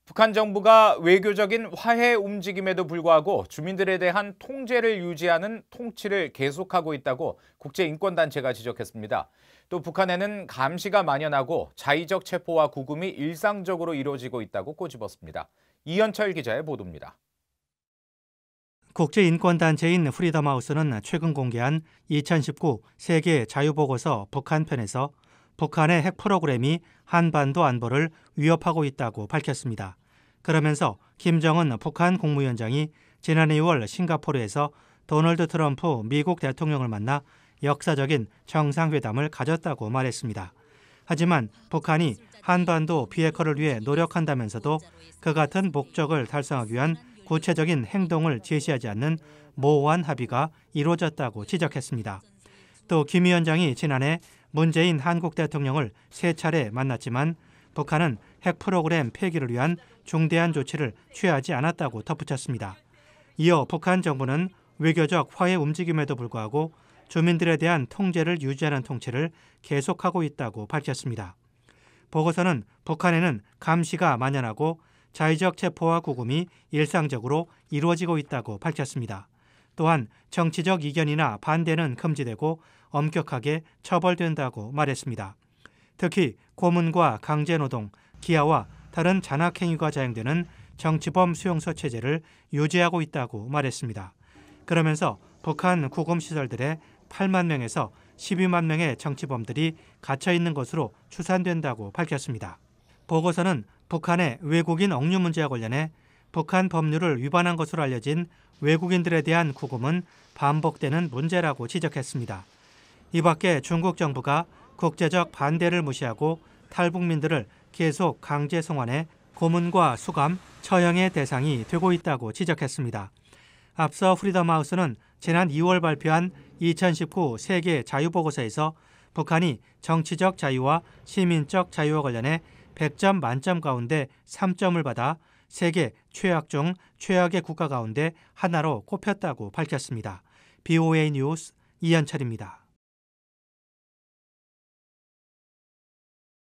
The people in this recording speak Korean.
북한 정부가 외교적인 화해 움직임에도 불구하고 주민들에 대한 통제를 유지하는 통치를 계속하고 있다고 국제인권단체가 지적했습니다. 또 북한에는 감시가 만연하고 자의적 체포와 구금이 일상적으로 이루어지고 있다고 꼬집었습니다. 이현철 기자의 보도입니다. 국제인권단체인 프리덤하우스는 최근 공개한 2019 세계 자유보고서 북한편에서 북한의 핵 프로그램이 한반도 안보를 위협하고 있다고 밝혔습니다. 그러면서 김정은 북한 국무위원장이 지난해 6월 싱가포르에서 도널드 트럼프 미국 대통령을 만나 역사적인 정상회담을 가졌다고 말했습니다. 하지만 북한이 한반도 비핵화를 위해 노력한다면서도 그 같은 목적을 달성하기 위한 구체적인 행동을 제시하지 않는 모호한 합의가 이루어졌다고 지적했습니다. 또 김 위원장이 지난해 문재인 한국 대통령을 3차례 만났지만 북한은 핵 프로그램 폐기를 위한 중대한 조치를 취하지 않았다고 덧붙였습니다. 이어 북한 정부는 외교적 화해 움직임에도 불구하고 주민들에 대한 통제를 유지하는 통치를 계속하고 있다고 밝혔습니다. 보고서는 북한에는 감시가 만연하고 자의적 체포와 구금이 일상적으로 이루어지고 있다고 밝혔습니다. 또한 정치적 이견이나 반대는 금지되고 엄격하게 처벌된다고 말했습니다. 특히 고문과 강제노동, 기아와 다른 잔악행위가 자행되는 정치범 수용소 체제를 유지하고 있다고 말했습니다. 그러면서 북한 구금시설들에 8만 명에서 12만 명의 정치범들이 갇혀 있는 것으로 추산된다고 밝혔습니다. 보고서는 북한의 외국인 억류 문제와 관련해 북한 법률을 위반한 것으로 알려진 외국인들에 대한 구금은 반복되는 문제라고 지적했습니다. 이 밖에 중국 정부가 국제적 반대를 무시하고 탈북민들을 계속 강제 송환해 고문과 수감, 처형의 대상이 되고 있다고 지적했습니다. 앞서 프리덤하우스는 지난 2월 발표한 2019 세계 자유보고서에서 북한이 정치적 자유와 시민적 자유와 관련해 100점 만점 가운데 3점을 받아 세계 최악 중 최악의 국가 가운데 하나로 꼽혔다고 밝혔습니다. BOA 뉴스 이현철입니다.